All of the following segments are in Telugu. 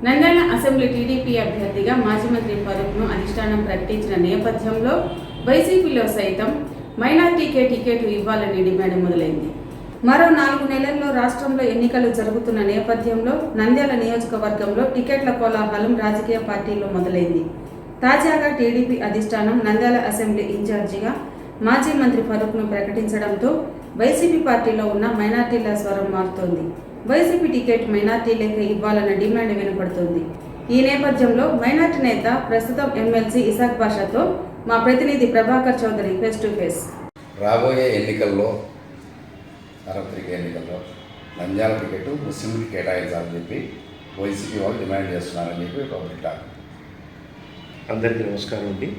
నంద్యాల అసెంబ్లీ టీడీపీ అభ్యర్థిగా మాజీ మంత్రి ఫరూక్ను అధిష్టానం ప్రకటించిన నేపథ్యంలో వైసీపీలో సైతం మైనార్టీకే టికెట్ ఇవ్వాలని డిమాండ్ మొదలైంది. మరో 4 నెలల్లో రాష్ట్రంలో ఎన్నికలు జరుగుతున్న నేపథ్యంలో నంద్యాల నియోజకవర్గంలో టికెట్ల కోలాహలం రాజకీయ పార్టీల్లో మొదలైంది. తాజాగా టీడీపీ అధిష్టానం నంద్యాల అసెంబ్లీ ఇన్ఛార్జిగా మాజీ మంత్రి ఫరూక్ను ప్రకటించడంతో వైసీపీ పార్టీలో ఉన్న మైనార్టీల స్వరం మారుతోంది. వైసీపీ టికెట్ మైనార్టీలకే ఇవ్వాలన్న డిమాండ్ వినపడుతోంది. ఈ నేపథ్యంలో మైనార్టీ నేత ప్రస్తుతం ఎమ్మెల్సీ ఇసాక్ బాషాతో మా ప్రతినిధి Prabhakar Chowdary face to face. రాబోయే ఎన్నికల్లో సార్వత్రిక ఎన్నికల్లో నంద్యాల టికెట్ ముస్లింకి కేటాయించాలని చెప్పి వైసీపీ వాళ్ళు డిమాండ్ చేస్తున్నారని చెప్పి పబ్లిక్ టాక్. అందరికీ నమస్కారం అండి.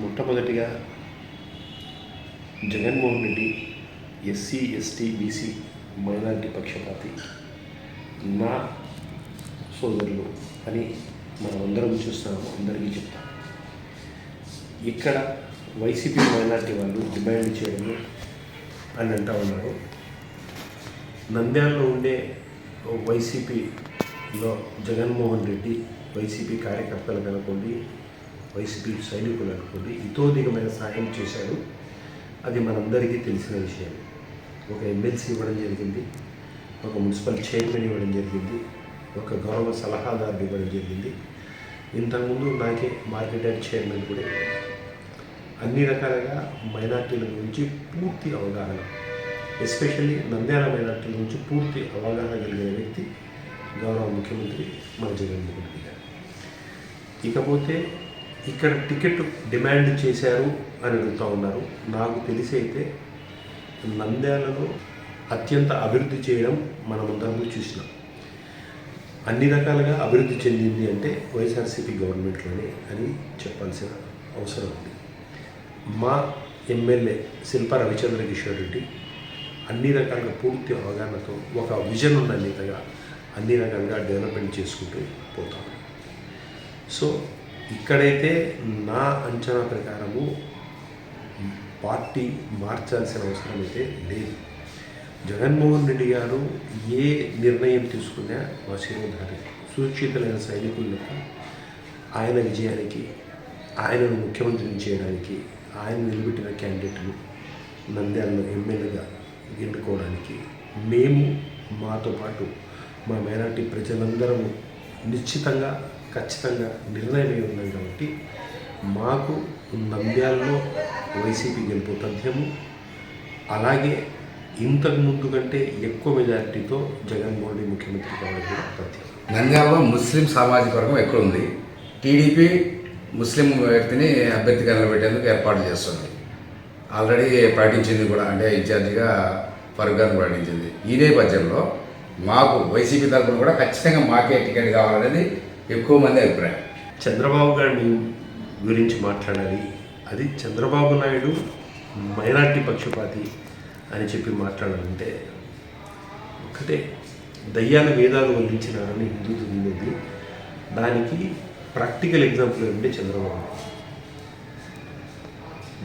మొట్టమొదటిగా Jaganmohan Reddy SC ST BC minority పక్షపాతి నా సోదరులు అని మనం అందరం చూస్తున్నాము. అందరికీ చెప్తాం. ఇక్కడ వైసీపీ మైనారిటీ వాళ్ళు డిమాండ్ చేయడం అని అంటూ ఉన్నారు. నంద్యాలలో ఉండే వైసీపీలో జగన్మోహన్ రెడ్డి వైసీపీ కార్యకర్తలకు అనుకోండి, వైసీపీ సైనికులు అనుకోండి, ఇతోధికమైన సహాయం చేశాడు. అది మనందరికీ తెలిసిన విషయం. ఒక ఎమ్మెల్సీ ఇవ్వడం జరిగింది, ఒక మున్సిపల్ చైర్మన్ ఇవ్వడం జరిగింది, ఒక గౌరవ సలహాదారుడు ఇవ్వడం జరిగింది. ఇంతకుముందు నాకే మార్కెట్ యార్డ్ చైర్మన్ కూడా ఇవ్వడం. అన్ని రకాలుగా మైనార్టీల గురించి పూర్తి అవగాహన, ఎస్పెషల్లీ నంద్యాల మైనార్టీల గురించి పూర్తి అవగాహన కలిగిన వ్యక్తి గౌరవ ముఖ్యమంత్రి మన జగన్మోహన్ రెడ్డి గారు. ఇకపోతే ఇక్కడ టికెట్ డిమాండ్ చేశారు అని అడుగుతూ ఉన్నారు. నాకు తెలిసి అయితే నంద్యాలలో అత్యంత అభివృద్ధి చేయడం మనమందరం చూసినాం. అన్ని రకాలుగా అభివృద్ధి చెందింది అంటే వైఎస్ఆర్సీపీ గవర్నమెంట్లోనే అని చెప్పాల్సిన అవసరం ఉంది. మా ఎమ్మెల్యే శిల్ప రవిచంద్ర కిషోర్ రెడ్డి అన్ని రకాలుగా పూర్తి అవగాహనతో ఒక విజన్ ఉన్న నేతగా అన్ని రకాలుగా డెవలప్మెంట్ చేసుకుంటూ పోతాం. సో ఇక్కడైతే నా అంచనా ప్రకారము పార్టీ మార్చాల్సిన అవసరం అయితే లేదు. జగన్మోహన్ రెడ్డి గారు ఏ నిర్ణయం తీసుకున్నా మా శిరోధారి సురక్షితులైన సైనికులకు ఆయన విజయానికి, ఆయనను ముఖ్యమంత్రిని చేయడానికి, ఆయన నిలబెట్టిన క్యాండిడేట్లు నంద్యాలలో ఎమ్మెల్యేగా ఎన్నుకోవడానికి మేము, మాతో పాటు మా మైనార్టీ ప్రజలందరము నిశ్చితంగా ఖచ్చితంగా నిర్ణయమై ఉన్నాం. కాబట్టి మాకు నంద్యాలలో వైసీపీ గెలుపు తథ్యము. అలాగే ఇంతకు ముందు కంటే ఎక్కువ మెజారిటీతో జగన్మోహన్ రెడ్డి ముఖ్యమంత్రి కావడం కూడా తథ్యం. నంద్యాలలో ముస్లిం సామాజిక వర్గం ఎక్కువ ఉంది. టీడీపీ ముస్లిం వ్యక్తిని అభ్యర్థిగా నిలబెట్టేందుకు ఏర్పాటు చేస్తుంది. ఆల్రెడీ ప్రకటించింది కూడా, అంటే ఇన్ఛార్జిగా ఫరూక్ గారిని ప్రకటించింది. ఈ నేపథ్యంలో మాకు వైసీపీ తరఫున కూడా ఖచ్చితంగా మాకే టికెట్ కావాలనేది ఎక్కువ మంది అభిప్రాయం. చంద్రబాబు గారిని గురించి మాట్లాడాలి. అది చంద్రబాబు నాయుడు మైనార్టీ పక్షపాతి అని చెప్పి మాట్లాడాలంటే ఒకటే, దయ్యాల వేదాలు వల్లించినారని హిందూ ఉంది. దానికి ప్రాక్టికల్ ఎగ్జాంపుల్ ఏంటంటే చంద్రబాబు.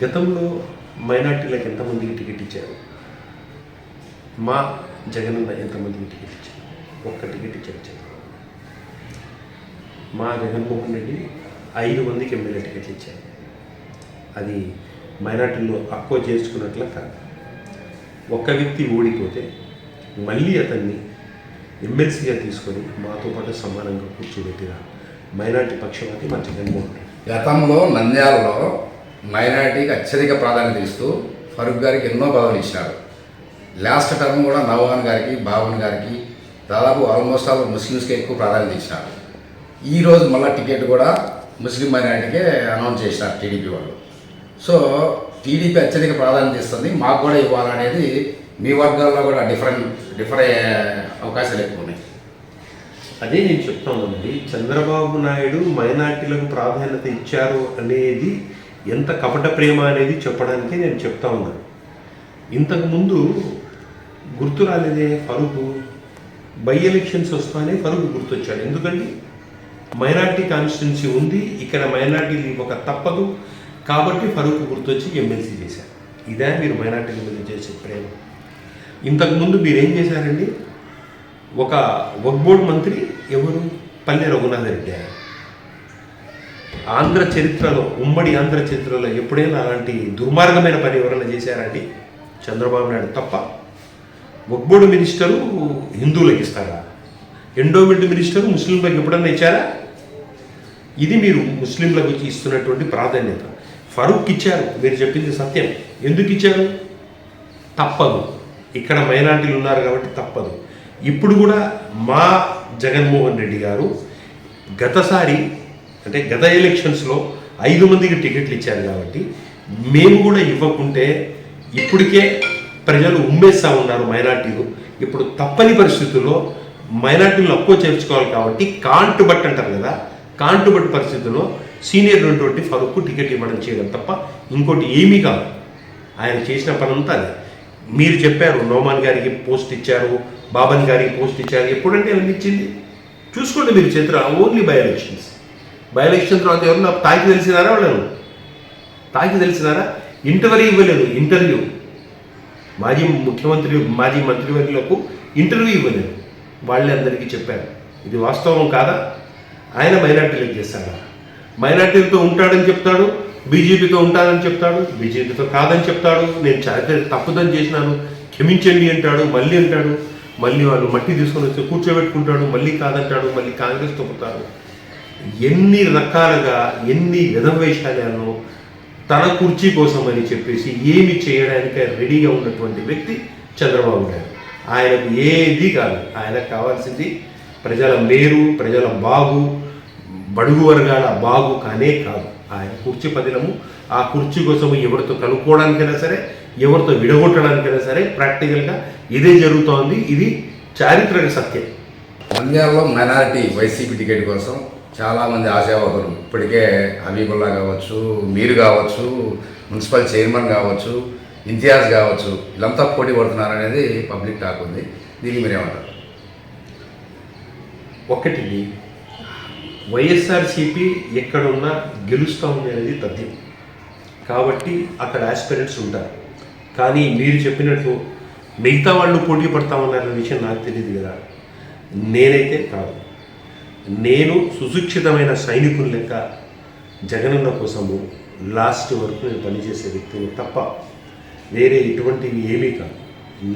గతంలో మైనార్టీలకు ఎంతమందికి టికెట్ ఇచ్చారు? మా జగనన్న ఎంతమందికి టికెట్ ఇచ్చారు? ఒక్క టికెట్ ఇచ్చారు చంద్రబాబు. మా జగన్మోహన్ రెడ్డి 5 మందికి ఎమ్మెల్యే టికెట్లు ఇచ్చారు. అది మైనార్టీలో అక్కువ చేసుకున్నట్ల కాదు. ఒక్క వ్యక్తి ఓడిపోతే మళ్ళీ అతన్ని ఎమ్మెల్సీగా తీసుకొని మాతో పాటు సమానంగా కూర్చోబెట్టిన మైనార్టీ పక్షపాతి మా జగన్మోహన్ రెడ్డి. గతంలో నంద్యాలలో మైనార్టీకి అత్యధిక ప్రాధాన్యత ఇస్తూ ఫరూక్ గారికి ఎన్నో పదవులు ఇచ్చినారు. లాస్ట్ టర్మ్ కూడా నవాన్ గారికి, బాబన్ గారికి, దాదాపు ఆల్మోస్ట్ ఆల్ ముస్లిమ్స్కి ఎక్కువ ప్రాధాన్యత ఇచ్చినారు. ఈరోజు మళ్ళీ టికెట్ కూడా ముస్లిం మైనారిటీకే అనౌన్స్ చేసినారు టీడీపీ వాళ్ళు. సో టీడీపీ అత్యధిక ప్రాధాన్యత ఇస్తుంది, మాకు కూడా ఇవ్వాలనేది మీ వర్గాల్లో కూడా డిఫర్ అవకాశాలు ఎక్కువ ఉన్నాయి. అదే నేను చెప్తా ఉన్నానండి. చంద్రబాబు నాయుడు మైనార్టీలకు ప్రాధాన్యత ఇచ్చారు అనేది ఎంత కపట ప్రేమ అనేది చెప్పడానికి నేను చెప్తా ఉన్నాను. ఇంతకుముందు గుర్తు రాలేదే ఫరూక్. బై ఎలక్షన్స్ వస్తానే ఫరూక్ గుర్తొచ్చాడు. ఎందుకంటే మైనార్టీ కాన్స్టిట్యున్సీ ఉంది, ఇక్కడ మైనార్టీలు ఇవ్వక తప్పదు కాబట్టి ఫరూక్ గుర్తొచ్చి ఎమ్మెల్సీ చేశారు. ఇదే మీరు మైనార్టీల మీద చేసే ప్రేమ. ఇంతకుముందు మీరేం చేశారండి? ఒక వక్ఫ్ బోర్డు మంత్రి ఎవరు? పల్లె రఘునాథ్ రెడ్డి. ఆంధ్ర చరిత్రలో, ఉమ్మడి ఆంధ్ర చరిత్రలో ఎప్పుడైనా అలాంటి దుర్మార్గమైన పని ఎవరైనా చేశారండి? చంద్రబాబు నాయుడు తప్ప. వక్ఫ్ బోర్డు మినిస్టరు హిందువులకు ఇస్తారా? ఎండోమెంట్ మినిస్టరు ముస్లింలకు ఎప్పుడన్నా ఇచ్చారా? ఇది మీరు ముస్లింలకు ఇస్తున్నటువంటి ప్రాధాన్యత. ఫరూక్ ఇచ్చారు, మీరు చెప్పింది సత్యం. ఎందుకు ఇచ్చారు? తప్పదు, ఇక్కడ మైనార్టీలు ఉన్నారు కాబట్టి తప్పదు. ఇప్పుడు కూడా మా జగన్మోహన్ రెడ్డి గారు గతసారి అంటే గత ఎలక్షన్స్లో 5 మందికి టికెట్లు ఇచ్చారు కాబట్టి మేము కూడా ఇవ్వకుంటే ఇప్పటికే ప్రజలు ఉమ్మేస్తూ ఉన్నారు మైనార్టీలు. ఇప్పుడు తప్పని పరిస్థితుల్లో మైనార్టీలను అక్కువ చేర్చుకోవాలి కాబట్టి కాంటుబట్ అంటారు కదా, కాంటుబట్ పరిస్థితుల్లో సీనియర్ ఉన్నటువంటి ఫరూక్ టికెట్ ఇవ్వడం చేయడం తప్ప ఇంకోటి ఏమీ కాదు. ఆయన చేసిన పనంతా అదే. మీరు చెప్పారు నోమాన్ గారికి పోస్ట్ ఇచ్చారు, బాబన్ గారికి పోస్ట్ ఇచ్చారు. ఎప్పుడంటే ఎవరిని ఇచ్చింది చూసుకోండి మీరు చరిత్ర. Only by elections. By election తర్వాత ఎవరు తాకి తెలిసినారా? వాళ్ళను తాకి తెలిసినారా? ఇంటర్వ్యూ ఇవ్వలేదు. ఇంటర్వ్యూ మాజీ ముఖ్యమంత్రి, మాజీ మంత్రివర్యులకు ఇంటర్వ్యూ ఇవ్వలేదు. వాళ్ళే అందరికీ చెప్పారు. ఇది వాస్తవం కాదా? ఆయన మైనార్టీలకు చేస్తాడా? మైనార్టీలతో ఉంటాడని చెప్తాడు, బీజేపీతో ఉంటాడని చెప్తాడు, బీజేపీతో కాదని చెప్తాడు. నేను తప్పుదని చేసినాను క్షమించండి అంటాడు, మళ్ళీ అంటాడు. మళ్ళీ వాళ్ళు మట్టి తీసుకొని వచ్చి కూర్చోబెట్టుకుంటాడు, మళ్ళీ కాదంటాడు, మళ్ళీ కాంగ్రెస్ తొక్కుతారు. ఎన్ని రకాలుగా ఎన్ని విధవేషాలను తన కుర్చీ కోసం అని చెప్పేసి ఏమి చేయడానికి రెడీగా ఉన్నటువంటి వ్యక్తి చంద్రబాబు నాయుడు. ఆయనకు ఏది కాదు. ఆయనకు కావాల్సింది ప్రజల మేలు, ప్రజల బాగు, బడుగు వర్గాల బాగు కానే కాదు. ఆయన కుర్చీ పదిలము. ఆ కుర్చీ కోసం ఎవరితో కలుపుకోవడానికైనా సరే, ఎవరితో విడగొట్టడానికైనా సరే ప్రాక్టికల్గా ఇదే జరుగుతోంది. ఇది చారిత్రక సత్యం. నంద్యాలలో మైనారిటీ వైసీపీ టికెట్ కోసం చాలామంది ఆశావాదులు ఇప్పటికే హబీబుల్లా కావచ్చు, మీరు కావచ్చు, మున్సిపల్ చైర్మన్ కావచ్చు, ఇంతియాజ్ కావచ్చు, వీళ్ళంతా పోటీ పడుతున్నారనేది పబ్లిక్ టాక్ ఉంది. దీనికి మీరేమంటారు? ఒకటి, వైఎస్ఆర్సీపీ ఎక్కడున్నా గెలుస్తూ ఉంది అనేది తథ్యం. కాబట్టి అక్కడ ఆస్పిరెంట్స్ ఉంటారు. కానీ మీరు చెప్పినట్టు మిగతా వాళ్ళు పోటీ పడతామన్న విషయం నాకు తెలియదు కదా. నేనైతే కాదు. నేను సుశిక్షితమైన సైనికుని లెక్క జగనన్న కోసము లాస్ట్ వరకు నేను పనిచేసే వ్యక్తిని తప్ప వేరే ఇటువంటివి ఏమీ కాదు.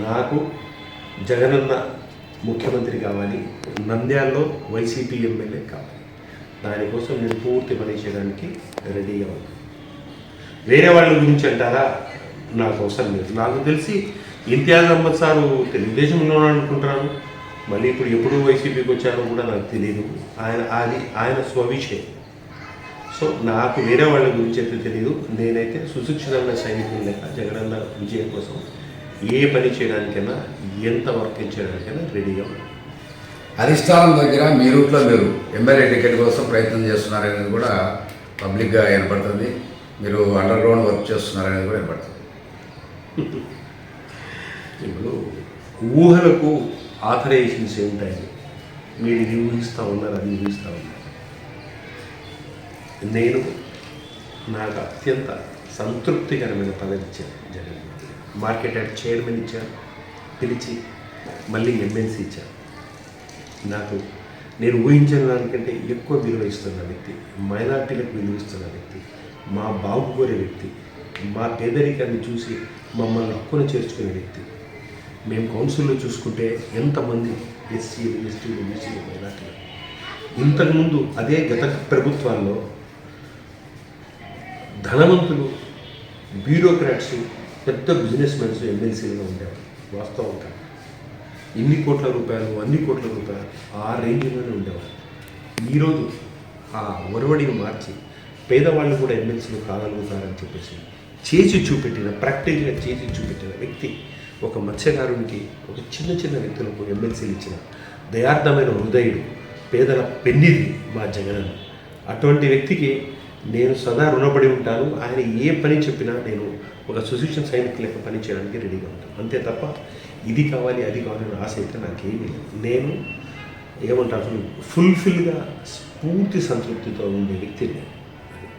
నాకు జగనన్న ముఖ్యమంత్రి కావాలి, నంద్యాలలో వైసీపీ ఎమ్మెల్యే కావాలి. దానికోసం నేను పూర్తి పని చేయడానికి రెడీగా ఉన్నాను. వేరే వాళ్ళ గురించి అంటారా? నాకు అవసరం లేదు. నాకు తెలిసి ఇంతియాజ్ అహ్మద్ సారు తెలుగుదేశంలో అనుకుంటున్నాను. మళ్ళీ ఇప్పుడు ఎప్పుడు వైసీపీకి వచ్చారో కూడా నాకు తెలియదు. ఆయన స్వవిషయం. సో నాకు వేరే వాళ్ళ గురించి అయితే తెలియదు. నేనైతే సుశిక్షితమైన సైనికుల లెక్క జగనన్న విజయం కోసం ఏ పని చేయడానికైనా, ఎంత వర్క్ చేయడానికైనా రెడీగా ఉన్నాను. అధిష్టానం దగ్గర మీ రూట్లో మీరు ఎమ్మెల్యే టికెట్ కోసం ప్రయత్నం చేస్తున్నారనేది కూడా పబ్లిక్గా ఏర్పడుతుంది. మీరు అండర్ గ్రౌండ్ వర్క్ చేస్తున్నారనేది కూడా ఏర్పడుతుంది. ఇప్పుడు ఊహలకు ఆథరైజేషన్స్ ఏముంటాయండి? మీరు ఇది ఊహిస్తూ ఉన్నారు, అది ఊహిస్తూ ఉన్నారు. నేను నాకు అత్యంత సంతృప్తికరమైన పదవి ఇచ్చాను జగన్. మార్కెట్ యార్డ్ చైర్మన్ ఇచ్చాను, పిలిచి మళ్ళీ ఎమ్మెల్సీ ఇచ్చాను. నేను ఊహించిన దానికంటే ఎక్కువ విలువ ఇస్తున్న వ్యక్తి, మైనార్టీలకు విలువ ఇస్తున్న వ్యక్తి, మా బాగుకోరే వ్యక్తి, మా పేదరికాన్ని చూసి మమ్మల్ని హక్కున చేర్చుకునే వ్యక్తి. మేము కౌన్సిల్లో చూసుకుంటే ఎంతమంది ఎస్సీలు, ఎస్టీలు, బీసీలు, మైనార్టీలు. ఇంతకుముందు అదే గత ప్రభుత్వాల్లో ధనవంతులు, బ్యూరోక్రాట్స్, పెద్ద బిజినెస్ మెన్స్ ఎమ్మెల్సీలుగా ఉండేవారు. వాస్తవం కాదు. ఇన్ని కోట్ల రూపాయలు, అన్ని కోట్ల రూపాయలు ఆ రేంజ్లోనే ఉండేవారు. ఈరోజు ఆ ఒరవడిని మార్చి పేదవాళ్ళు కూడా ఎమ్మెల్సీలు కాగలుగుతారని చెప్పేసి చేసి చూపెట్టిన, ప్రాక్టికల్గా చేసి చూపెట్టిన వ్యక్తి. ఒక మత్స్యకారునికి, ఒక చిన్న చిన్న వ్యక్తులకు ఎమ్మెల్సీలు ఇచ్చిన దయార్థమైన హృదయుడు, పేదల పెన్నిది మా జగనన్న. అటువంటి వ్యక్తికి నేను సదా రుణపడి ఉంటాను. ఆయన ఏ పని చెప్పినా నేను ఒక సుశిక్షణ సైనికుల లెక్క పని చేయడానికి రెడీగా ఉంటాను. అంతే తప్ప ఇది కావాలి, అది కావాలని ఆశ అయితే నాకేమీ లేదు. నేను ఏమంటారు, ఫుల్ఫిల్గా పూర్తి సంతృప్తితో ఉండే వ్యక్తిని.